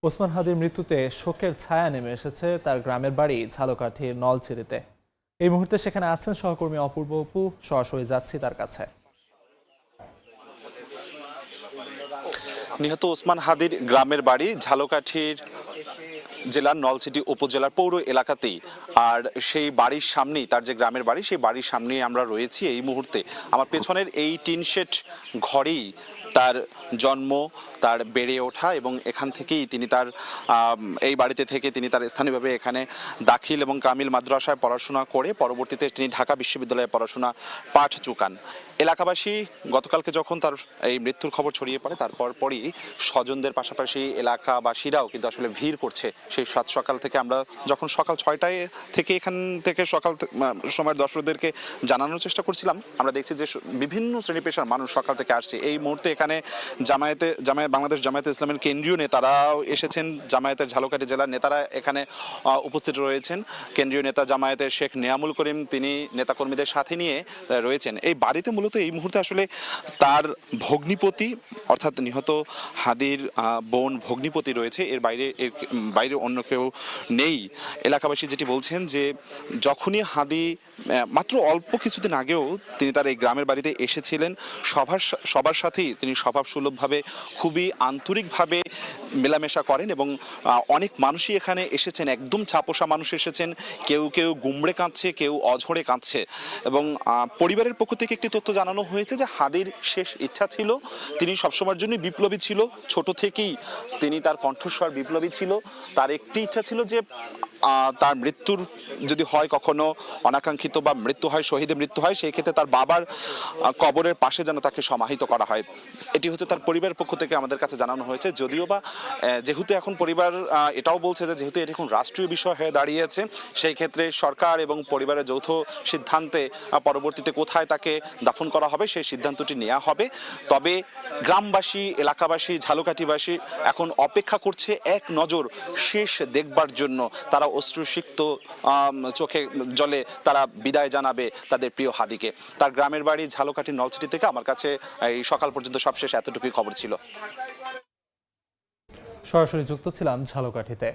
ওসমান হাদির মৃত্যুতে শোকের ছায়া নেমে এসেছে তার গ্রামের বাড়ি ঝালকাঠির নলছিরিতে। এই মুহূর্তে সেখানে আছেন সহকর্মী অপূর্ব অপু। সরাসরি যাচ্ছি তার কাছে। নিহত ওসমান হাদির গ্রামের বাড়ি ঝালকাঠির জেলার নলছিটি উপজেলার পৌর এলাকাতেই। আর সেই বাড়ির সামনেই তার যে গ্রামের বাড়ি, সেই বাড়ির সামনেই আমরা রয়েছি এই মুহূর্তে। আমার পেছনের এই টিন শেড ঘরেই তার জন্ম, তার বেড়ে ওঠা, এবং এখান থেকেই তিনি তার এই বাড়িতে থেকে তিনি তার স্থানীয়ভাবে এখানে দাখিল এবং কামিল মাদ্রাসায় পড়াশোনা করে পরবর্তীতে তিনি ঢাকা বিশ্ববিদ্যালয়ে পড়াশোনা পাঠ চুকান। এলাকাবাসী গতকালকে যখন তার এই মৃত্যুর খবর ছড়িয়ে পড়ে, তারপর পরই স্বজনদের পাশাপাশি এলাকাবাসীরাও কিন্তু আসলে ভিড় করছে। সেই সাত সকাল থেকে আমরা যখন সকাল 6টায় থেকে এখান থেকে সকাল সময়ের দর্শকদেরকে জানানোর চেষ্টা করছিলাম, আমরা দেখছি যে বিভিন্ন শ্রেণী পেশার মানুষ সকাল থেকে আসছে। এই মুহূর্তে এখানে বাংলাদেশ জামায়াতে ইসলামের কেন্দ্রীয় নেতারাও এসেছেন, জামায়াতের ঝালকাঠি জেলার নেতারা এখানে উপস্থিত রয়েছেন। কেন্দ্রীয় নেতা জামায়াতের শেখ নিয়ামুল করিম তিনি নেতাকর্মীদের সাথে নিয়ে রয়েছেন। এই বাড়িতে মূলত এই মুহূর্তে আসলে তার ভগ্নিপতি অর্থাৎ নিহত হাদির বোন ভগ্নিপতি রয়েছে, এর বাইরে অন্য কেউ নেই। এলাকাবাসী যেটি বলছেন যে যখনই হাদি মাত্র অল্প কিছুদিন আগেও তিনি তার এই গ্রামের বাড়িতে এসেছিলেন, সবার সাথেই তিনি স্বভাবসুলভভাবে খুবই আন্তরিকভাবে মেলামেশা করেন, এবং অনেক মানুষই এখানে এসেছেন, একদম ছাপোষা মানুষ এসেছেন, কেউ কেউ গুমড়ে কাঁদছে, কেউ অঝরে কাঁদছে। এবং পরিবারের পক্ষ থেকে একটি তথ্য জানানো হয়েছে যে হাদির শেষ ইচ্ছা ছিল, তিনি সবসময়ের জন্য বিপ্লবী ছিল, ছোট থেকেই তিনি তার কণ্ঠস্বর বিপ্লবী ছিল। তার একটি ইচ্ছা ছিল যে তার মৃত্যুর যদি হয় কখনো অনাকাঙ্ক্ষিত বা মৃত্যু হয়, শহীদের মৃত্যু হয়, সেই ক্ষেত্রে তার বাবার কবরের পাশে যেন তাকে সমাহিত করা হয়। এটি হচ্ছে তার পরিবারের পক্ষ থেকে আমাদের কাছে জানানো হয়েছে। যদিও বা যেহেতু এখন পরিবার এটাও বলছে যে যেহেতু এটি এখন রাষ্ট্রীয় বিষয় হয়ে দাঁড়িয়েছে, সেই ক্ষেত্রে সরকার এবং পরিবারের যৌথ সিদ্ধান্তে পরবর্তীতে কোথায় তাকে দাফন করা হবে সেই সিদ্ধান্তটি নেওয়া হবে। তবে গ্রামবাসী, এলাকাবাসী, ঝালকাঠিবাসী এখন অপেক্ষা করছে এক নজর শেষ দেখবার জন্য। তারা অশ্রুসিক্ত চোখে জলে তারা বিদায় জানাবে তাদের প্রিয় হাদিকে। তার গ্রামের বাড়ি ঝালকাঠির নলছিটি থেকে আমার কাছে এই সকাল পর্যন্ত সবশেষ এতটুকুই খবর ছিল। সরাসরি যুক্ত ছিলাম ঝালকাঠিতে।